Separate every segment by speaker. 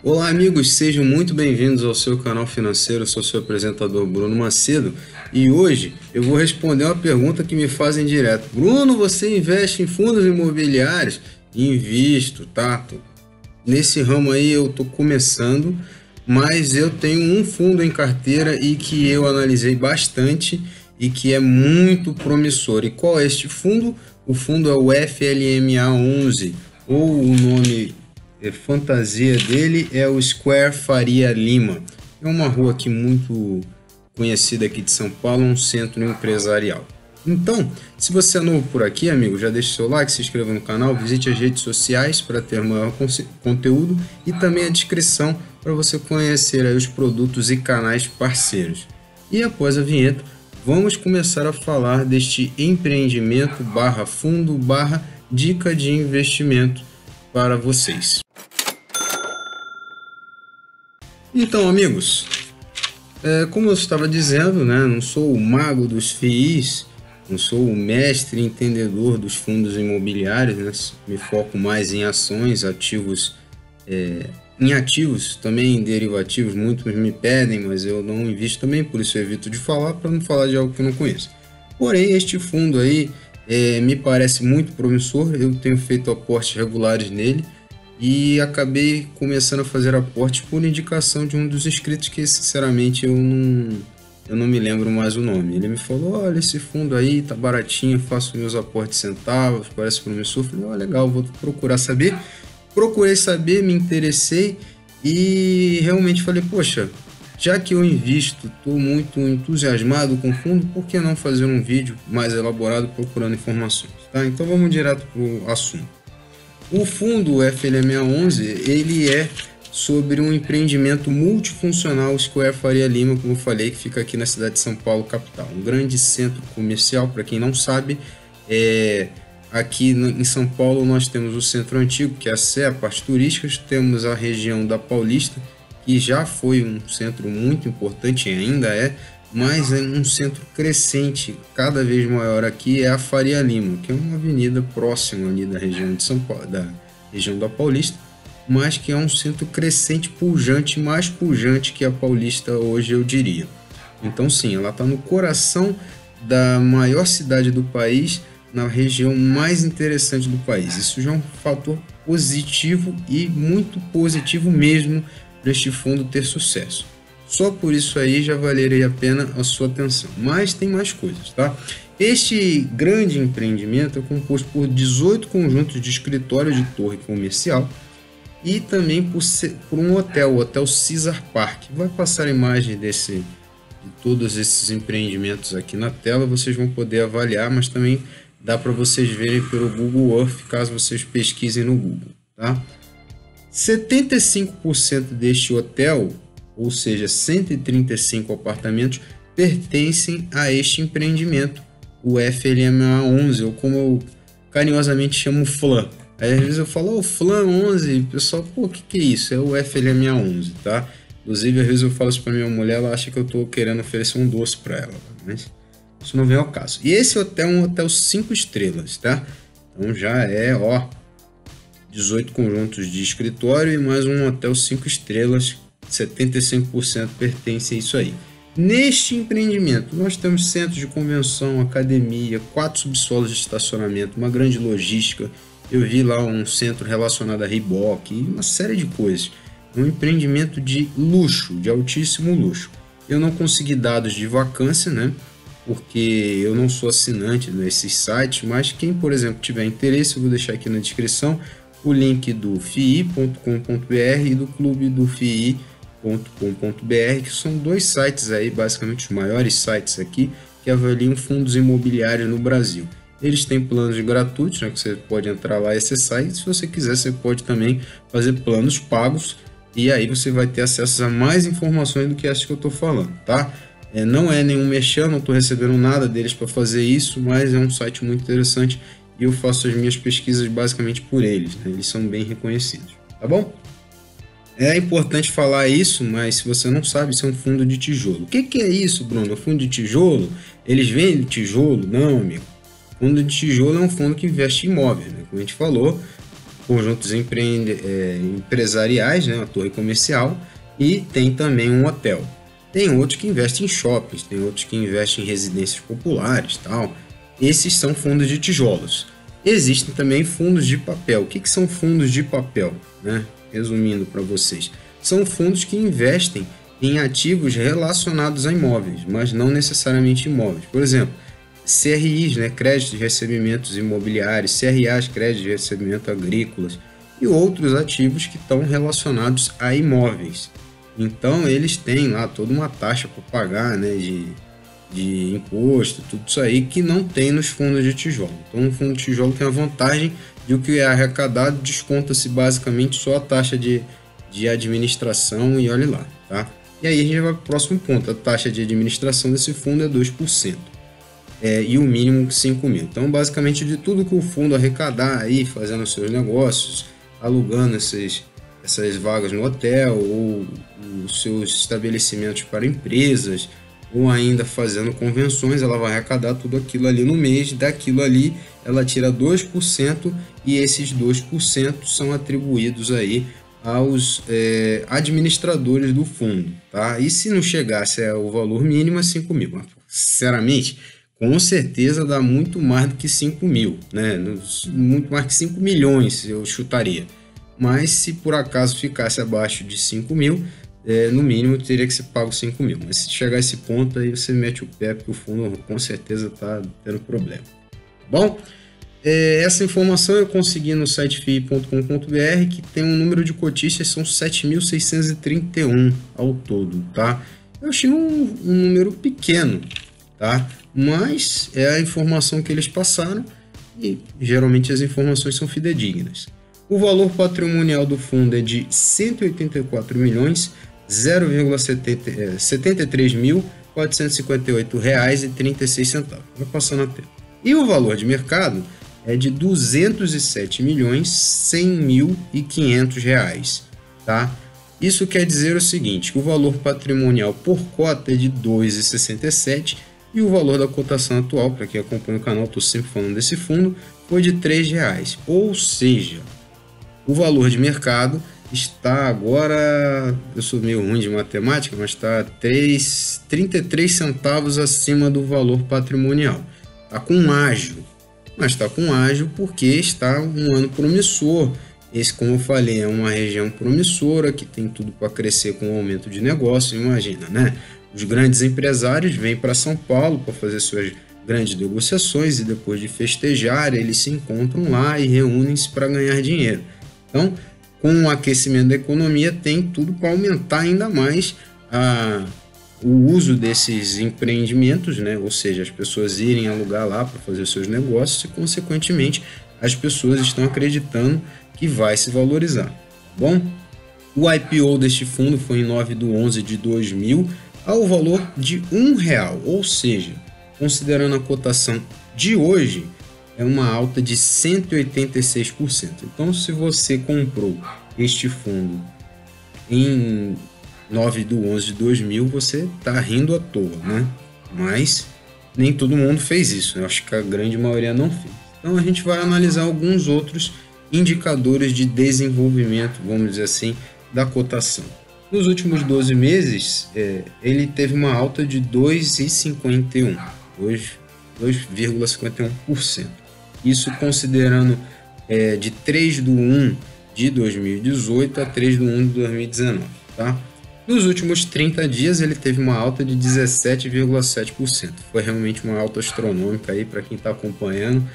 Speaker 1: Olá, amigos, sejam muito bem-vindos ao seu canal financeiro. Eu sou seu apresentador Bruno Macedo e hoje eu vou responder uma pergunta que me fazem direto. Bruno, você investe em fundos imobiliários? Invisto, tá? Nesse ramo aí eu tô começando, mas eu tenho um fundo em carteira e que eu analisei bastante e que é muito promissor. E qual é este fundo? O fundo é o FLMA11, ou o nome fantasia dele é o Square Faria Lima. É uma rua aqui muito conhecida aqui de São Paulo, um centro empresarial. Então, se você é novo por aqui, amigo, já deixa o seu like, se inscreva no canal, visite as redes sociais para ter maior conteúdo e também a descrição para você conhecer aí os produtos e canais parceiros. E após a vinheta, vamos começar a falar deste empreendimento barra fundo barra dica de investimento para vocês. Então, amigos, como eu estava dizendo, né, não sou o mago dos FIIs, não sou o mestre entendedor dos fundos imobiliários, né, me foco mais em ações, ativos, em ativos, também em derivativos. Muitos me pedem, mas eu não invisto também, por isso eu evito de falar, para não falar de algo que eu não conheço. Porém, este fundo aí me parece muito promissor. Eu tenho feito aportes regulares nele e acabei começando a fazer aportes por indicação de um dos inscritos que, sinceramente, eu não me lembro mais o nome. Ele me falou: olha, esse fundo aí tá baratinho, faço meus aportes centavos, parece promissor. Eu falei: ó, legal, vou procurar saber. Procurei saber, me interessei e realmente falei: poxa, já que eu invisto, estou muito entusiasmado com o fundo, por que não fazer um vídeo mais elaborado procurando informações? Tá? Então vamos direto para o assunto. O fundo FLMA11, ele é sobre um empreendimento multifuncional Square Faria Lima, como eu falei, que fica aqui na cidade de São Paulo, capital. Um grande centro comercial, para quem não sabe, aqui em São Paulo nós temos o Centro Antigo, que é a Sé, a parte turística, temos a região da Paulista, que já foi um centro muito importante e ainda é, mas é um centro crescente, cada vez maior aqui, é a Faria Lima, que é uma avenida próxima ali da região de São Paulo, da região da Paulista, mas que é um centro crescente, pujante, mais pujante que a Paulista hoje, eu diria. Então sim, ela está no coração da maior cidade do país, na região mais interessante do país. Isso já é um fator positivo e muito positivo mesmo para este fundo ter sucesso. Só por isso aí já valeria a pena a sua atenção. Mas tem mais coisas, tá? Este grande empreendimento é composto por 18 conjuntos de escritório de torre comercial e também por um hotel, o Hotel Caesar Park. Vai passar a imagem de todos esses empreendimentos aqui na tela, vocês vão poder avaliar, mas também dá para vocês verem pelo Google Earth, caso vocês pesquisem no Google, tá? 75% deste hotel, ou seja, 135 apartamentos, pertencem a este empreendimento, o FLMA11, ou como eu carinhosamente chamo FLAM. Aí às vezes eu falo, FLAM 11, o pessoal, pô, o que é isso? É o FLMA11, tá? Inclusive, às vezes eu falo isso para minha mulher, ela acha que eu tô querendo oferecer um doce para ela, mas isso não vem ao caso. E esse hotel é um hotel 5 estrelas, tá? Então já é, 18 conjuntos de escritório e mais um hotel 5 estrelas, 75% pertence a isso aí. Neste empreendimento, nós temos centros de convenção, academia, 4 subsolos de estacionamento, uma grande logística. Eu vi lá um centro relacionado a Reebok e uma série de coisas. É um empreendimento de luxo, de altíssimo luxo. Eu não consegui dados de vacância, né? Porque eu não sou assinante desses sites, mas quem, por exemplo, tiver interesse, eu vou deixar aqui na descrição o link do fii.com.br e do clube do fii.com.br, que são dois sites aí, basicamente os maiores sites aqui, que avaliam fundos imobiliários no Brasil. Eles têm planos gratuitos, né, que você pode entrar lá e acessar, e se você quiser, você pode também fazer planos pagos, e aí você vai ter acesso a mais informações do que essas que eu estou falando, tá? Não é nenhum merchan, não estou recebendo nada deles para fazer isso, mas é um site muito interessante e eu faço as minhas pesquisas basicamente por eles, né? Eles são bem reconhecidos, tá bom? É importante falar isso, mas se você não sabe, isso é um fundo de tijolo. O que é isso, Bruno? Fundo de tijolo? Eles vendem tijolo? Não, amigo. Fundo de tijolo é um fundo que investe em imóveis, né? Como a gente falou, conjuntos empresariais, né, uma torre comercial, e tem também um hotel. Tem outros que investem em shoppings, tem outros que investem em residências populares, tal. Esses são fundos de tijolos. Existem também fundos de papel. O que são fundos de papel, né? Resumindo para vocês, são fundos que investem em ativos relacionados a imóveis, mas não necessariamente imóveis. Por exemplo, CRIs, né, créditos de recebimentos imobiliários, CRAs, créditos de recebimento agrícolas e outros ativos que estão relacionados a imóveis. Então eles têm lá toda uma taxa para pagar, né, de imposto, tudo isso aí que não tem nos fundos de tijolo. Então no fundo de tijolo tem a vantagem de o que é arrecadado desconta-se basicamente só a taxa de administração e olhe lá, tá? E aí a gente vai para o próximo ponto, a taxa de administração desse fundo é 2%. E o mínimo 5 mil. Então, basicamente, de tudo que o fundo arrecadar aí, fazendo seus negócios, alugando essas vagas no hotel, ou os seus estabelecimentos para empresas, ou ainda fazendo convenções, ela vai arrecadar tudo aquilo ali no mês. Daquilo ali, ela tira 2%, e esses 2% são atribuídos aí aos administradores do fundo, tá? E se não chegasse ao valor mínimo, é 5 mil. Sinceramente, com certeza dá muito mais do que 5 mil, né? Muito mais que 5 milhões, eu chutaria. Mas se por acaso ficasse abaixo de 5 mil, no mínimo teria que ser pago 5 mil. Mas se chegar a esse ponto, aí você mete o pé, porque o fundo com certeza está tendo problema. Bom, essa informação eu consegui no site fii.com.br, que tem um número de cotistas, são 7.631 ao todo, tá? Eu achei um número pequeno, tá? Mas é a informação que eles passaram e geralmente as informações são fidedignas. O valor patrimonial do fundo é de 184 milhões 0,73.458 reais e 36 centavos. Vai passando a tela. E o valor de mercado é de 207 milhões 100.500 reais, tá? Isso quer dizer o seguinte, que o valor patrimonial por cota é de 2,67 e o valor da cotação atual, para quem acompanha o canal, estou sempre falando desse fundo, foi de R$3. Ou seja, o valor de mercado está agora, eu sou meio ruim de matemática, mas está 33 centavos acima do valor patrimonial. Está com ágio, mas está com ágio porque está um ano promissor. Esse, como eu falei, é uma região promissora que tem tudo para crescer com o aumento de negócio, imagina, né? Os grandes empresários vêm para São Paulo para fazer suas grandes negociações e depois de festejar, eles se encontram lá e reúnem-se para ganhar dinheiro. Então, com o aquecimento da economia, tem tudo para aumentar ainda mais o uso desses empreendimentos, né? Ou seja, as pessoas irem alugar lá para fazer seus negócios e, consequentemente, as pessoas estão acreditando que vai se valorizar. Bom, o IPO deste fundo foi em 9/11/2000 ao valor de R$1, ou seja, considerando a cotação de hoje, é uma alta de 186%. Então, se você comprou este fundo em 9/11/2000, você está rindo à toa, né? Mas nem todo mundo fez isso, eu acho que a grande maioria não fez. Então, a gente vai analisar alguns outros indicadores de desenvolvimento, vamos dizer assim, da cotação. Nos últimos 12 meses, ele teve uma alta de 2,51%. Isso considerando de 3/1/2018 a 3/1/2019, tá? Nos últimos 30 dias, ele teve uma alta de 17,7%. Foi realmente uma alta astronômica aí para quem está acompanhando.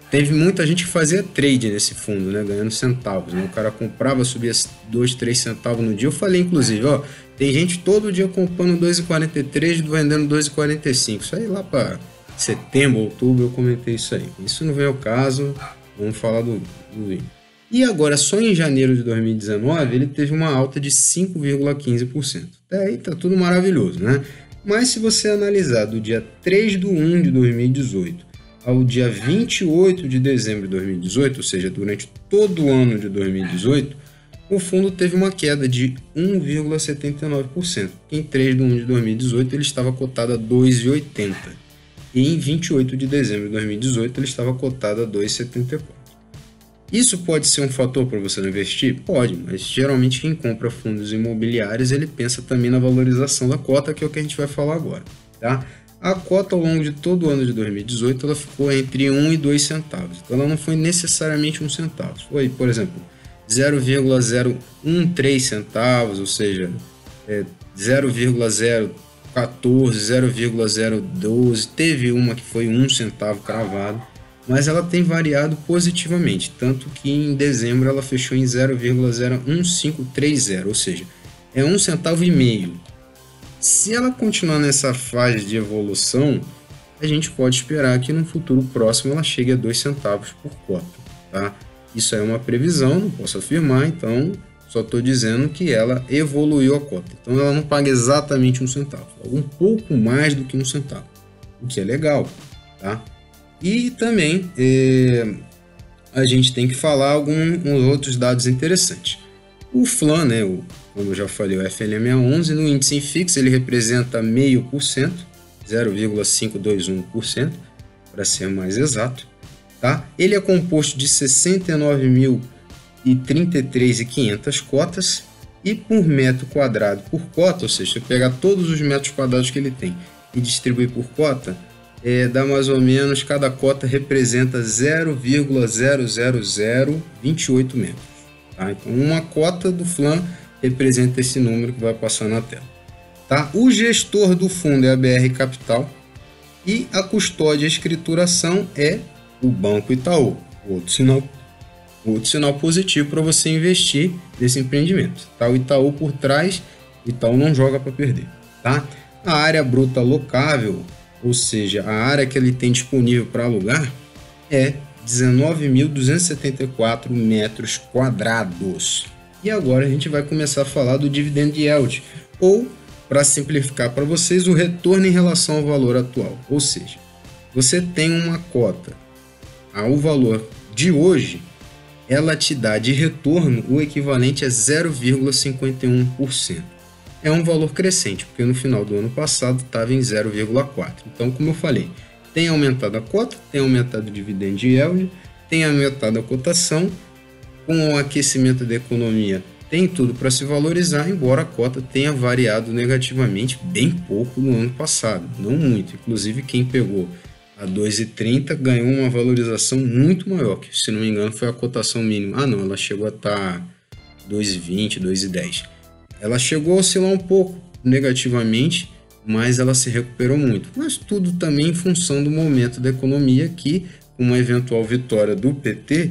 Speaker 1: Teve muita gente que fazia trade nesse fundo, né, ganhando centavos, né? O cara comprava, subia 2, 3 centavos no dia. Eu falei, inclusive, ó, tem gente todo dia comprando 2,43 e vendendo 2,45. Isso aí lá para setembro, outubro, eu comentei isso aí. Isso não vem ao caso, vamos falar do vídeo. E agora, só em janeiro de 2019, ele teve uma alta de 5,15%. Até aí tá tudo maravilhoso, né? Mas se você analisar do dia 3/1/2018 ao dia 28 de dezembro de 2018, ou seja, durante todo o ano de 2018, o fundo teve uma queda de 1,79%. Em 3/1/2018, ele estava cotado a 2,80%. E em 28 de dezembro de 2018, ele estava cotado a 2,74%. Isso pode ser um fator para você não investir? Pode, mas geralmente quem compra fundos imobiliários, ele pensa também na valorização da cota, que é o que a gente vai falar agora, tá? A cota ao longo de todo o ano de 2018, ela ficou entre 1 e 2 centavos. Então ela não foi necessariamente 1 centavo. Foi, por exemplo, 0,013 centavos, ou seja, 0,014, 0,012. Teve uma que foi 1 centavo cravado, mas ela tem variado positivamente, tanto que em dezembro ela fechou em 0,01530, ou seja, é 1,5 centavo. Se ela continuar nessa fase de evolução, a gente pode esperar que no futuro próximo ela chegue a 2 centavos por cota, tá? Isso é uma previsão, não posso afirmar, então só estou dizendo que ela evoluiu a cota. Então ela não paga exatamente 1 centavo, um pouco mais do que 1 centavo, o que é legal, tá? E também a gente tem que falar alguns outros dados interessantes. O FLAN, né, como eu já falei, o FLM11, no índice INFIX ele representa 0,5%, 0,521%, para ser mais exato. Tá? Ele é composto de 69.033.500 cotas e por metro quadrado por cota, ou seja, se eu pegar todos os metros quadrados que ele tem e distribuir por cota, dá mais ou menos, cada cota representa 0,00028 metros. Tá? Então, uma cota do FLAN representa esse número que vai passar na tela. Tá? O gestor do fundo é a BR Capital e a custódia e escrituração é o Banco Itaú. Outro sinal positivo para você investir nesse empreendimento. Tá? O Itaú por trás, o Itaú não joga para perder. Tá? A área bruta locável, ou seja, a área que ele tem disponível para alugar, é 19.274 metros quadrados. E agora a gente vai começar a falar do dividend yield, ou, para simplificar para vocês, o retorno em relação ao valor atual. Ou seja, você tem uma cota ao valor de hoje, ela te dá de retorno o equivalente a 0,51%. É um valor crescente, porque no final do ano passado estava em 0,4%. Então, como eu falei, tem aumentado a cota, tem aumentado o dividend yield, tem aumentado a cotação. Com o aquecimento da economia, tem tudo para se valorizar, embora a cota tenha variado negativamente bem pouco no ano passado, não muito. Inclusive, quem pegou a 2,30 ganhou uma valorização muito maior, que, se não me engano, foi a cotação mínima. Ah, não, ela chegou a estar 2,20, 2,10. Ela chegou a oscilar um pouco negativamente, mas ela se recuperou muito. Mas tudo também em função do momento da economia, que, com uma eventual vitória do PT,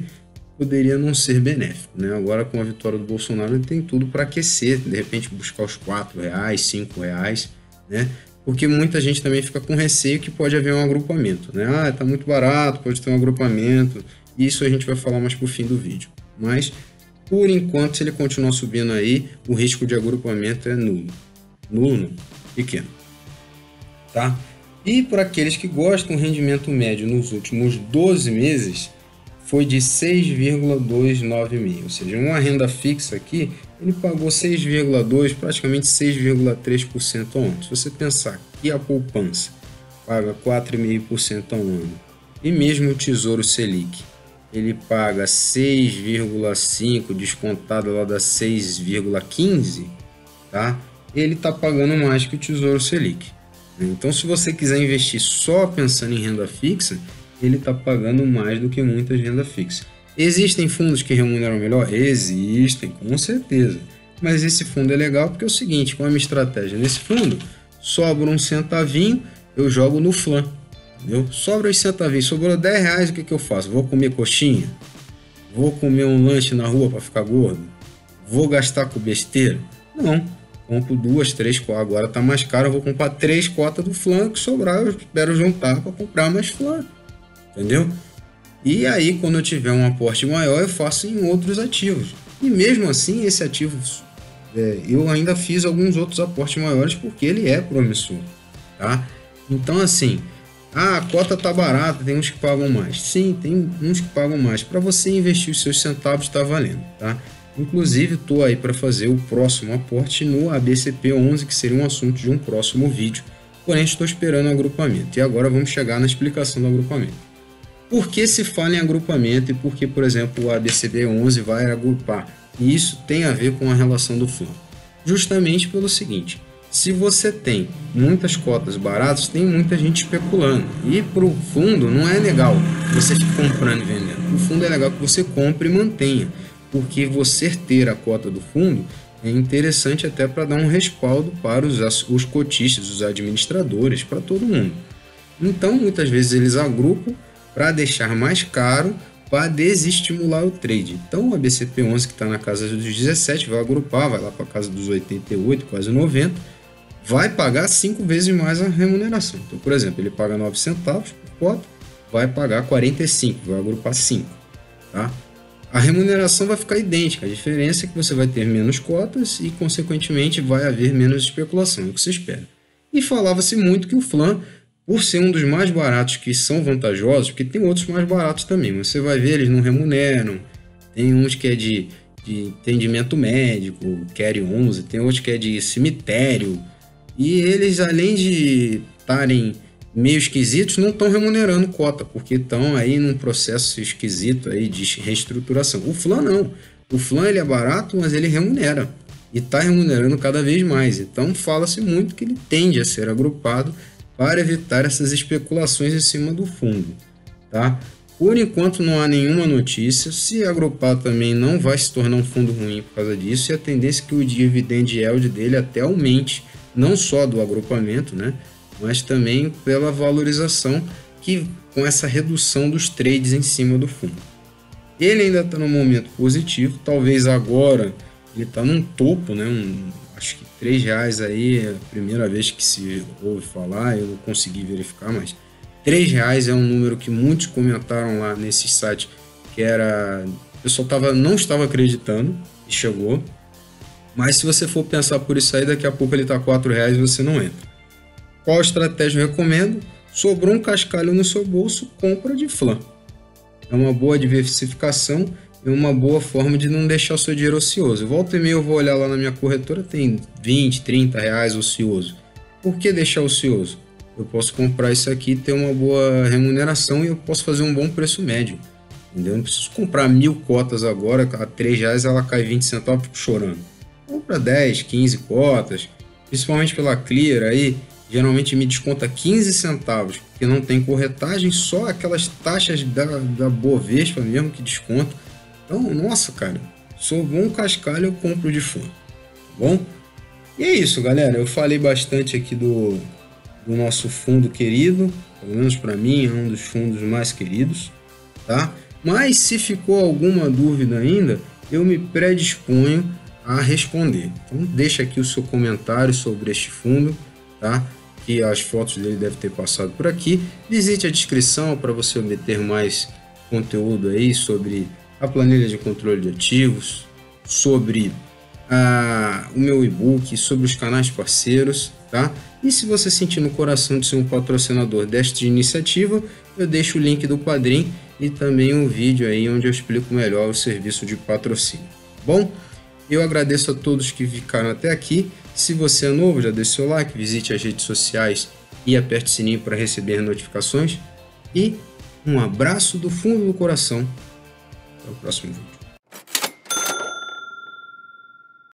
Speaker 1: poderia não ser benéfico, né? Agora, com a vitória do Bolsonaro, ele tem tudo para aquecer, de repente buscar os R$4, R$5, né? Porque muita gente também fica com receio que pode haver um agrupamento, né? Ah, tá muito barato, pode ter um agrupamento. Isso a gente vai falar mais pro fim do vídeo. Mas, por enquanto, se ele continuar subindo aí, o risco de agrupamento é nulo. Nulo não, pequeno. Tá? E para aqueles que gostam, o rendimento médio nos últimos 12 meses foi de 6,296, ou seja, uma renda fixa aqui, ele pagou 6,2%, praticamente 6,3% ao ano. Se você pensar que a poupança paga 4,5% ao ano, e mesmo o Tesouro Selic, ele paga 6,5%, descontado lá da 6,15%, tá? Ele está pagando mais que o Tesouro Selic. Então, se você quiser investir só pensando em renda fixa, ele está pagando mais do que muitas rendas fixas. Existem fundos que remuneram melhor? Existem, com certeza. Mas esse fundo é legal porque é o seguinte, qual é a minha estratégia? Nesse fundo, sobra um centavinho, eu jogo no FLAN. Entendeu? Sobra os centavinhos, sobrou R$10, o que eu faço? Vou comer coxinha? Vou comer um lanche na rua para ficar gordo? Vou gastar com besteira? Não. Compro 2, 3 cotas. Agora está mais caro, eu vou comprar 3 cotas do FLAN, que sobrar eu espero juntar para comprar mais FLAN. Entendeu? E aí, quando eu tiver um aporte maior, eu faço em outros ativos. E mesmo assim, esse ativo, eu ainda fiz alguns outros aportes maiores porque ele é promissor, tá? Então, assim, a cota tá barata, tem uns que pagam mais. Sim, tem uns que pagam mais. Para você investir os seus centavos, está valendo, tá? Inclusive, estou aí para fazer o próximo aporte no ABCP11, que seria um assunto de um próximo vídeo. Porém, estou esperando o agrupamento. E agora vamos chegar na explicação do agrupamento. Por que se fala em agrupamento e por que, por exemplo, o ABCB11 vai agrupar? E isso tem a ver com a relação do FLAN. Justamente pelo seguinte, se você tem muitas cotas baratas, tem muita gente especulando. E para o fundo não é legal você ficar comprando e vendendo. O fundo é legal que você compre e mantenha, porque você ter a cota do fundo é interessante até para dar um respaldo para os cotistas, os administradores, para todo mundo. Então, muitas vezes eles agrupam para deixar mais caro, para desestimular o trade. Então, o ABCP11 que está na casa dos 17 vai agrupar, vai lá para a casa dos 88, quase 90, vai pagar 5 vezes mais a remuneração. Então, por exemplo, ele paga 9 centavos por cota, vai pagar 45, vai agrupar 5. Tá? A remuneração vai ficar idêntica, a diferença é que você vai ter menos cotas e, consequentemente, vai haver menos especulação, é o que se espera. E falava-se muito que o FLAN, por ser um dos mais baratos que são vantajosos, porque tem outros mais baratos também, mas você vai ver, eles não remuneram, tem uns que é de atendimento médico, Carry 11, tem outros que é de cemitério, e eles, além de estarem meio esquisitos, não estão remunerando cota, porque estão aí num processo esquisito aí de reestruturação. O FLAN não, o FLAN ele é barato, mas ele remunera, e está remunerando cada vez mais, então fala-se muito que ele tende a ser agrupado para evitar essas especulações em cima do fundo, tá? Por enquanto não há nenhuma notícia, se agrupar também não vai se tornar um fundo ruim por causa disso, e a tendência é que o dividend yield dele até aumente, não só do agrupamento, né, mas também pela valorização que com essa redução dos trades em cima do fundo. Ele ainda está num momento positivo, talvez agora ele está num topo, né, acho que R$3 aí é a primeira vez que se ouve falar, eu não consegui verificar, mas R$3 é um número que muitos comentaram lá nesse site, que era, o pessoal não estava acreditando e chegou, mas se você for pensar por isso aí, daqui a pouco ele está R$4 e você não entra. Qual estratégia eu recomendo? Sobrou um cascalho no seu bolso, compra de FLAN. É uma boa diversificação e uma boa forma de não deixar o seu dinheiro ocioso. Volta e meia eu vou olhar lá na minha corretora, tem 20, 30 reais ocioso. Por que deixar ocioso? Eu posso comprar isso aqui, ter uma boa remuneração e eu posso fazer um bom preço médio. Entendeu? Não preciso comprar 1000 cotas agora, a R$3 ela cai 20 centavos, fico chorando. Compra 10, 15 cotas, principalmente pela Clear aí, geralmente me desconta 15 centavos, porque não tem corretagem, só aquelas taxas da Bovespa mesmo que desconta. Então, nossa, cara, sobrou um cascalho, eu compro de FLAN, tá bom? E é isso, galera, eu falei bastante aqui do nosso fundo querido, pelo menos para mim é um dos fundos mais queridos, tá? Mas se ficou alguma dúvida ainda, eu me predisponho a responder. Então, deixa aqui o seu comentário sobre este fundo, tá? Que as fotos dele devem ter passado por aqui. Visite a descrição para você obter mais conteúdo aí sobre a planilha de controle de ativos, sobre o meu e-book, sobre os canais parceiros, tá? E se você sentir no coração de ser um patrocinador desta iniciativa, eu deixo o link do Padrim e também um vídeo aí onde eu explico melhor o serviço de patrocínio. Bom, eu agradeço a todos que ficaram até aqui. Se você é novo, já deixe seu like, visite as redes sociais e aperte o sininho para receber notificações. E um abraço do fundo do coração. Até o próximo vídeo.